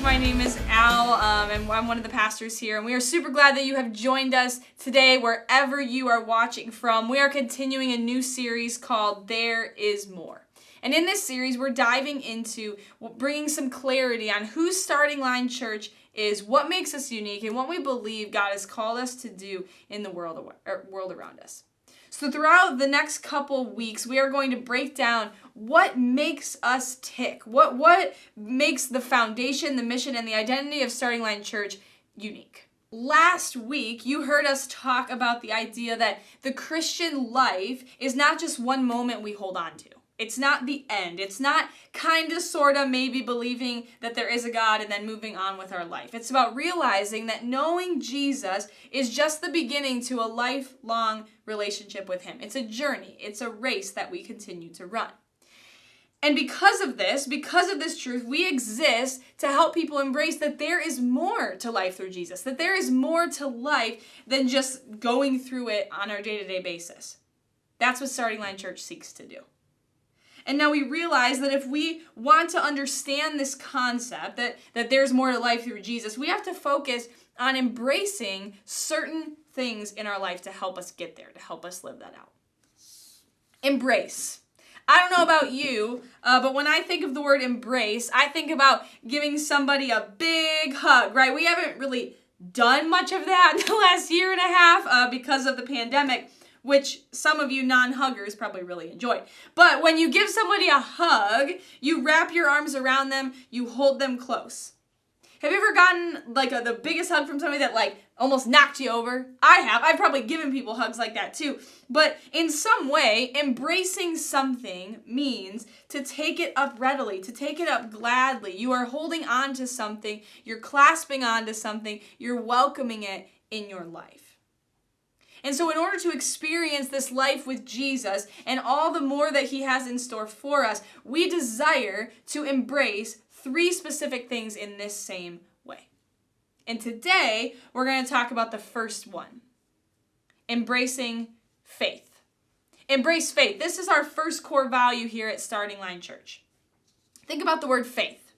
My name is Al, and I'm one of the pastors here, and we are super glad that you have joined us today wherever you are watching from. We are continuing a new series called There Is More. And in this series, we're diving into bringing some clarity on who Starting Line Church is, what makes us unique, and what we believe God has called us to do in the world around us. So throughout the next couple weeks, we are going to break down what makes us tick, what makes the foundation, the mission, and the identity of Starting Line Church unique. Last week, you heard us talk about the idea that the Christian life is not just one moment we hold on to. It's not the end. It's not kind of, sort of, maybe believing that there is a God and then moving on with our life. It's about realizing that knowing Jesus is just the beginning to a lifelong relationship with Him. It's a journey. It's a race that we continue to run. And because of this truth, we exist to help people embrace that there is more to life through Jesus, that there is more to life than just going through it on our day-to-day basis. That's what Starting Line Church seeks to do. And now we realize that if we want to understand this concept, that there's more to life through Jesus, we have to focus on embracing certain things in our life to help us get there, to help us live that out. Embrace. I don't know about you, but when I think of the word embrace, I think about giving somebody a big hug, right? We haven't really done much of that in the last year and a half because of the pandemic, which some of you non-huggers probably really enjoy. But when you give somebody a hug, you wrap your arms around them, you hold them close. Have you ever gotten the biggest hug from somebody that almost knocked you over? I have. I've probably given people hugs like that too. But in some way, embracing something means to take it up readily, to take it up gladly. You are holding on to something, you're clasping on to something, you're welcoming it in your life. And so in order to experience this life with Jesus and all the more that He has in store for us, we desire to embrace 3 specific things in this same way. And today, we're going to talk about the first one, embracing faith. Embrace faith. This is our first core value here at Starting Line Church. Think about the word faith,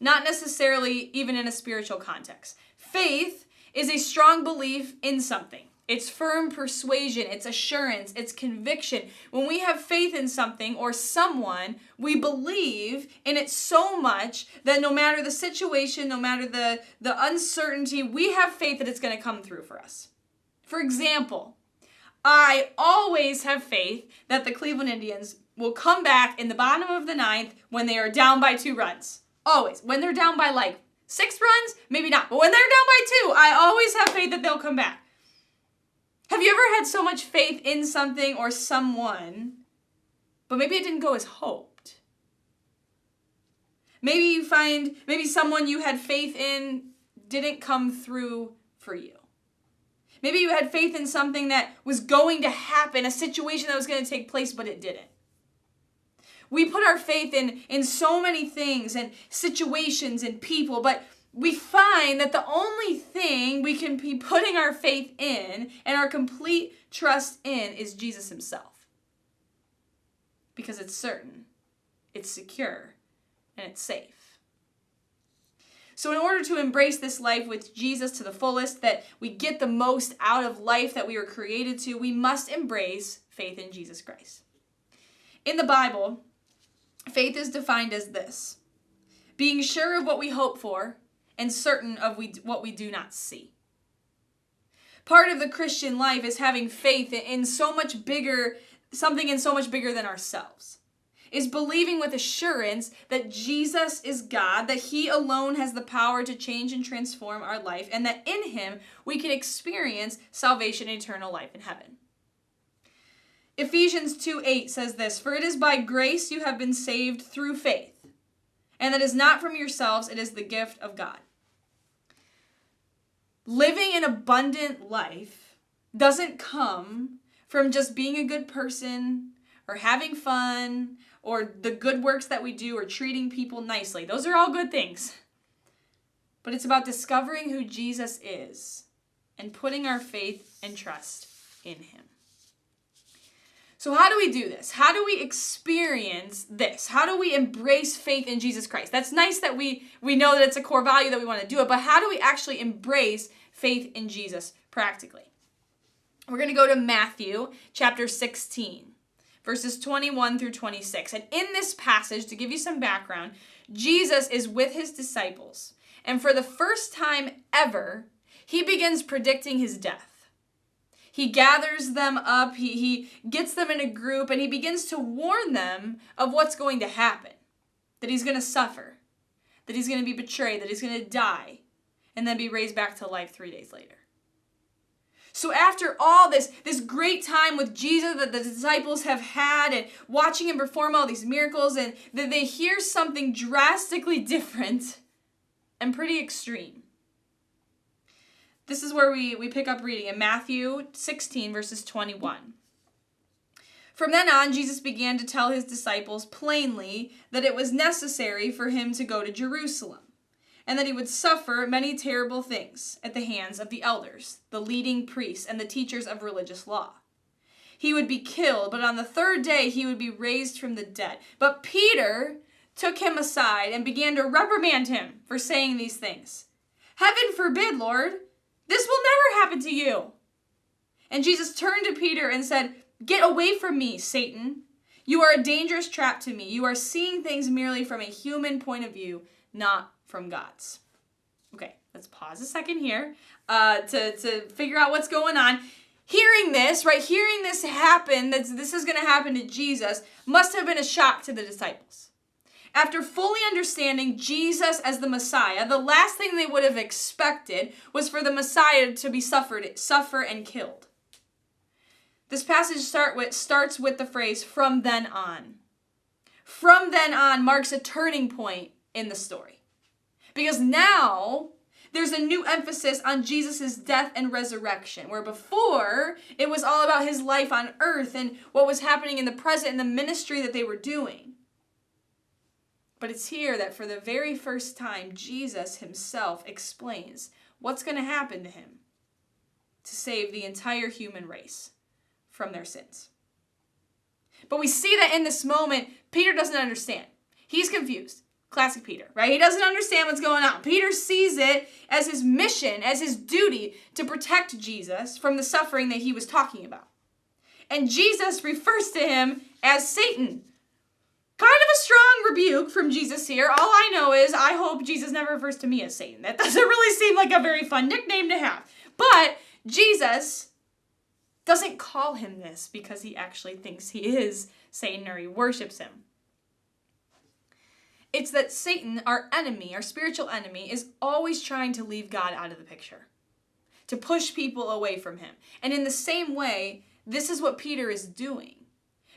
not necessarily even in a spiritual context. Faith is a strong belief in something. It's firm persuasion, it's assurance, it's conviction. When we have faith in something or someone, we believe in it so much that no matter the situation, no matter the uncertainty, we have faith that it's going to come through for us. For example, I always have faith that the Cleveland Indians will come back in the bottom of the 9th when they are down by 2 runs. Always. When they're down by 6 runs, maybe not. But when they're down by 2, I always have faith that they'll come back. Have you ever had so much faith in something or someone, but maybe it didn't go as hoped? Maybe someone you had faith in didn't come through for you. Maybe you had faith in something that was going to happen, a situation that was going to take place, but it didn't. We put our faith in so many things and situations and people, but we find that the only thing we can be putting our faith in and our complete trust in is Jesus Himself. Because it's certain, it's secure, and it's safe. So in order to embrace this life with Jesus to the fullest, that we get the most out of life that we were created to, we must embrace faith in Jesus Christ. In the Bible, faith is defined as this: being sure of what we hope for, and certain of what we do not see. Part of the Christian life is having faith in something so much bigger than ourselves. Is believing with assurance that Jesus is God, that He alone has the power to change and transform our life, and that in Him we can experience salvation and eternal life in heaven. Ephesians 2:8 says this: "For it is by grace you have been saved through faith, and that is not from yourselves, it is the gift of God." Living an abundant life doesn't come from just being a good person or having fun or the good works that we do or treating people nicely. Those are all good things. But it's about discovering who Jesus is and putting our faith and trust in Him. So how do we do this? How do we experience this? How do we embrace faith in Jesus Christ? That's nice that we know that it's a core value that we want to do it, but how do we actually embrace faith in Jesus practically? We're going to go to Matthew chapter 16, verses 21 through 26. And in this passage, to give you some background, Jesus is with his disciples. And for the first time ever, he begins predicting his death. He gathers them up, he gets them in a group, and he begins to warn them of what's going to happen. That he's going to suffer, that he's going to be betrayed, that he's going to die, and then be raised back to life 3 days later. So after all this great time with Jesus that the disciples have had and watching him perform all these miracles, and that they hear something drastically different and pretty extreme. This is where we pick up reading in Matthew 16, verses 21. From then on, Jesus began to tell his disciples plainly that it was necessary for him to go to Jerusalem, and that he would suffer many terrible things at the hands of the elders, the leading priests, and the teachers of religious law. He would be killed, but on the third day he would be raised from the dead. But Peter took him aside and began to reprimand him for saying these things. Heaven forbid, Lord! This will never happen to you. And Jesus turned to Peter and said, Get away from me, Satan. You are a dangerous trap to me. You are seeing things merely from a human point of view, not from God's. Okay, let's pause a second here to figure out what's going on. Hearing this happen, that this is going to happen to Jesus, must have been a shock to the disciples. After fully understanding Jesus as the Messiah, the last thing they would have expected was for the Messiah to be suffer and killed. This passage starts with the phrase, from then on. From then on marks a turning point in the story. Because now there's a new emphasis on Jesus' death and resurrection, where before it was all about his life on earth and what was happening in the present and the ministry that they were doing. But it's here that for the very first time, Jesus himself explains what's going to happen to him to save the entire human race from their sins. But we see that in this moment, Peter doesn't understand. He's confused. Classic Peter, right? He doesn't understand what's going on. Peter sees it as his mission, as his duty to protect Jesus from the suffering that he was talking about. And Jesus refers to him as Satan. Kind of a strong rebuke from Jesus here. All I know is I hope Jesus never refers to me as Satan. That doesn't really seem like a very fun nickname to have. But Jesus doesn't call him this because he actually thinks he is Satan or he worships him. It's that Satan, our enemy, our spiritual enemy, is always trying to leave God out of the picture, to push people away from him. And in the same way, this is what Peter is doing.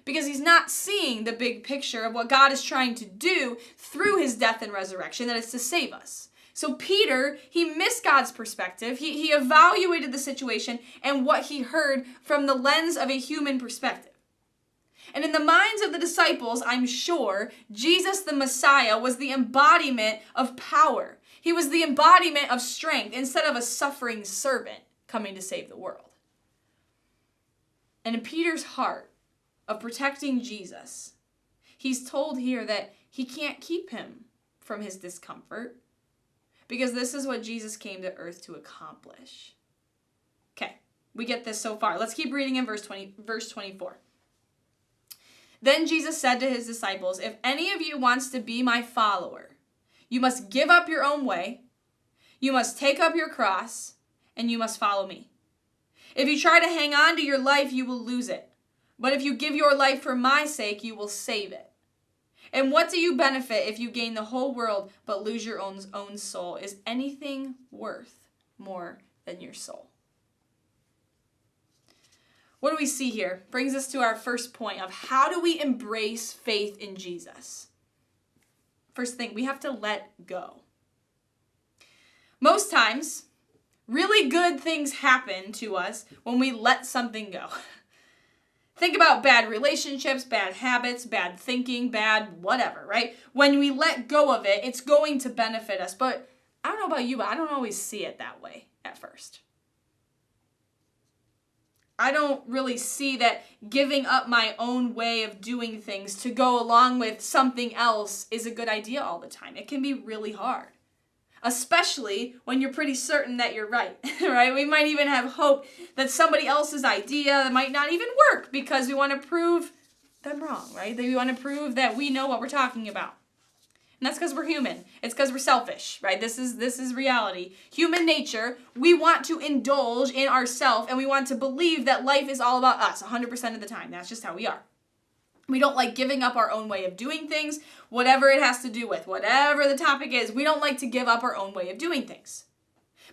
Because he's not seeing the big picture of what God is trying to do through his death and resurrection, that it's to save us. So Peter, he missed God's perspective. He evaluated the situation and what he heard from the lens of a human perspective. And in the minds of the disciples, I'm sure, Jesus the Messiah was the embodiment of power. He was the embodiment of strength instead of a suffering servant coming to save the world. And in Peter's heart, of protecting Jesus, he's told here that he can't keep him from his discomfort because this is what Jesus came to earth to accomplish. Okay, we get this so far. Let's keep reading in verse 24. Then Jesus said to his disciples, If any of you wants to be my follower, you must give up your own way, you must take up your cross, and you must follow me. If you try to hang on to your life, you will lose it. But if you give your life for my sake, you will save it. And what do you benefit if you gain the whole world but lose your own soul? Is anything worth more than your soul? What do we see here? Brings us to our first point of how do we embrace faith in Jesus? First thing, we have to let go. Most times, really good things happen to us when we let something go. Think about bad relationships, bad habits, bad thinking, bad whatever, right? When we let go of it, it's going to benefit us. But I don't know about you, but I don't always see it that way at first. I don't really see that giving up my own way of doing things to go along with something else is a good idea all the time. It can be really hard, especially when you're pretty certain that you're right, right? We might even have hope that somebody else's idea that might not even work because we want to prove them wrong, right? That we want to prove that we know what we're talking about. And that's because we're human. It's because we're selfish, right? This is reality. Human nature, we want to indulge in ourselves and we want to believe that life is all about us 100% of the time. That's just how we are. We don't like giving up our own way of doing things, whatever it has to do with, whatever the topic is. We don't like to give up our own way of doing things.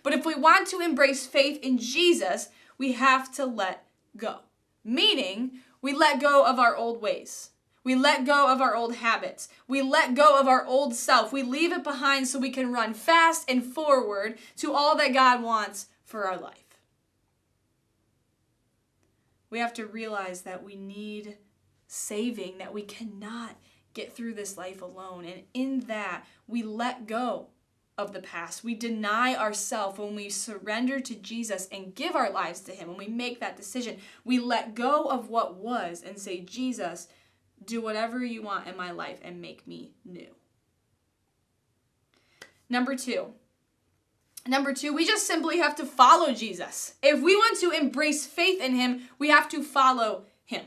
But if we want to embrace faith in Jesus, we have to let go. Meaning, we let go of our old ways. We let go of our old habits. We let go of our old self. We leave it behind so we can run fast and forward to all that God wants for our life. We have to realize that we need saving, that we cannot get through this life alone. And in that, we let go of the past. We deny ourselves when we surrender to Jesus and give our lives to him. When we make that decision, we let go of what was and say, Jesus, do whatever you want in my life and make me new. Number two, we just simply have to follow Jesus. If we want to embrace faith in him, we have to follow him.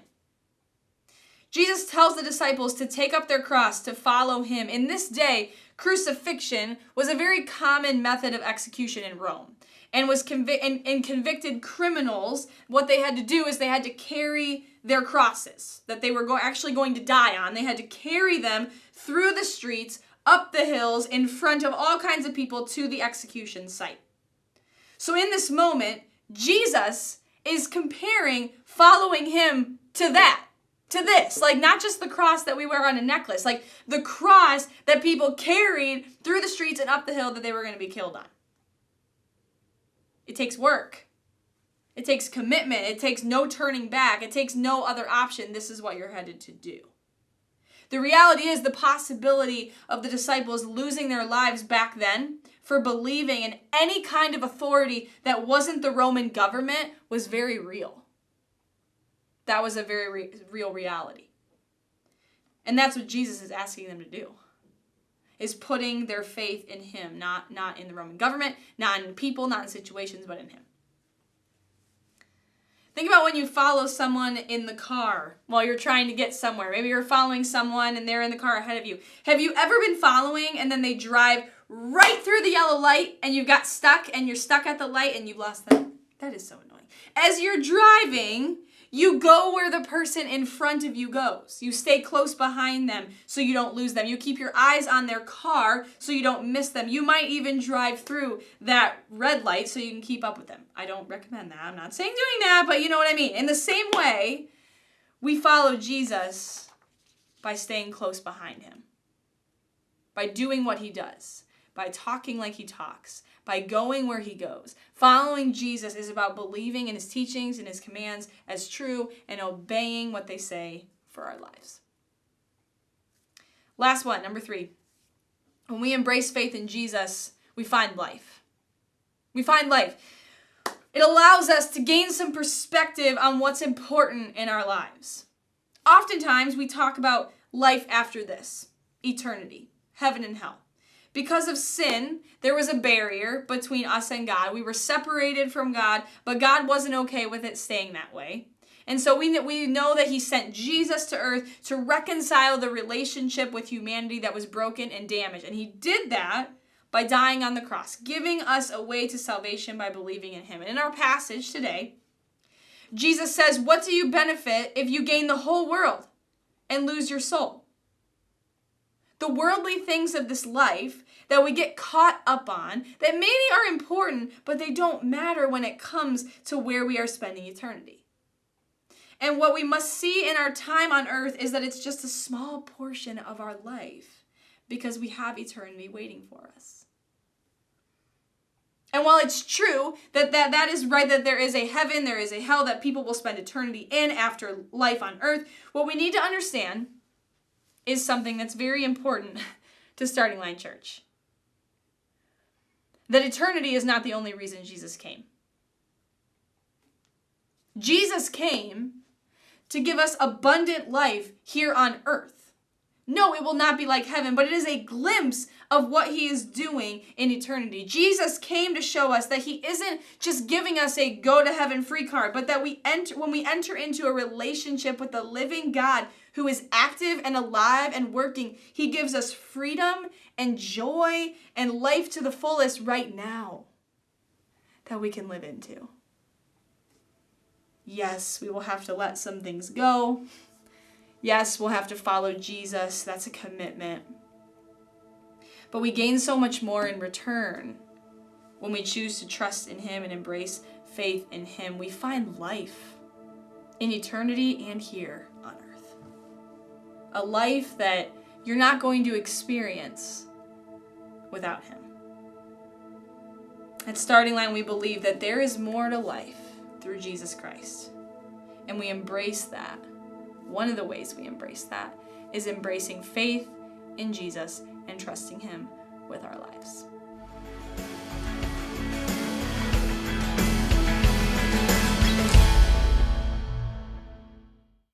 Jesus tells the disciples to take up their cross to follow him. In this day, crucifixion was a very common method of execution in Rome. And was convicted criminals, what they had to do is they had to carry their crosses that they were actually going to die on. They had to carry them through the streets, up the hills, in front of all kinds of people to the execution site. So in this moment, Jesus is comparing following him to that. To this, like not just the cross that we wear on a necklace, like the cross that people carried through the streets and up the hill that they were going to be killed on. It takes work. It takes commitment. It takes no turning back. It takes no other option. This is what you're headed to do. The reality is the possibility of the disciples losing their lives back then for believing in any kind of authority that wasn't the Roman government was very real. That was a very real reality. And that's what Jesus is asking them to do. Is putting their faith in him, not in the Roman government, not in people, not in situations, but in him. Think about when you follow someone in the car while you're trying to get somewhere. Maybe you're following someone and they're in the car ahead of you. Have you ever been following and then they drive right through the yellow light and you got stuck and you're stuck at the light and you've lost them? That is so annoying. As you're driving, you go where the person in front of you goes. You stay close behind them so you don't lose them. You keep your eyes on their car so you don't miss them. You might even drive through that red light so you can keep up with them. I don't recommend that. I'm not saying doing that, but you know what I mean. In the same way, we follow Jesus by staying close behind him, by doing what he does, by talking like he talks, by going where he goes. Following Jesus is about believing in his teachings and his commands as true and obeying what they say for our lives. Last one, number 3. When we embrace faith in Jesus, we find life. We find life. It allows us to gain some perspective on what's important in our lives. Oftentimes, we talk about life after this, eternity, heaven and hell. Because of sin, there was a barrier between us and God. We were separated from God, but God wasn't okay with it staying that way. And so we know that he sent Jesus to earth to reconcile the relationship with humanity that was broken and damaged. And he did that by dying on the cross, giving us a way to salvation by believing in him. And in our passage today, Jesus says, what do you benefit if you gain the whole world and lose your soul? The worldly things of this life that we get caught up on that maybe are important, but they don't matter when it comes to where we are spending eternity. And what we must see in our time on earth is that it's just a small portion of our life because we have eternity waiting for us. And while it's true that is right, that there is a heaven, there is a hell that people will spend eternity in after life on earth, what we need to understand is something that's very important to Starting Line Church. That eternity is not the only reason Jesus came. Jesus came to give us abundant life here on earth. No, it will not be like heaven, but it is a glimpse of what he is doing in eternity. Jesus came to show us that he isn't just giving us a go to heaven free card, but that when we enter into a relationship with the living God who is active and alive and working, he gives us freedom and joy and life to the fullest right now that we can live into. Yes, we will have to let some things go. Yes, we'll have to follow Jesus. That's a commitment. But we gain so much more in return when we choose to trust in him and embrace faith in him. We find life in eternity and here on earth. A life that you're not going to experience without him. At Starting Line, we believe that there is more to life through Jesus Christ. And we embrace that. One of the ways we embrace that is embracing faith in Jesus and trusting him with our lives.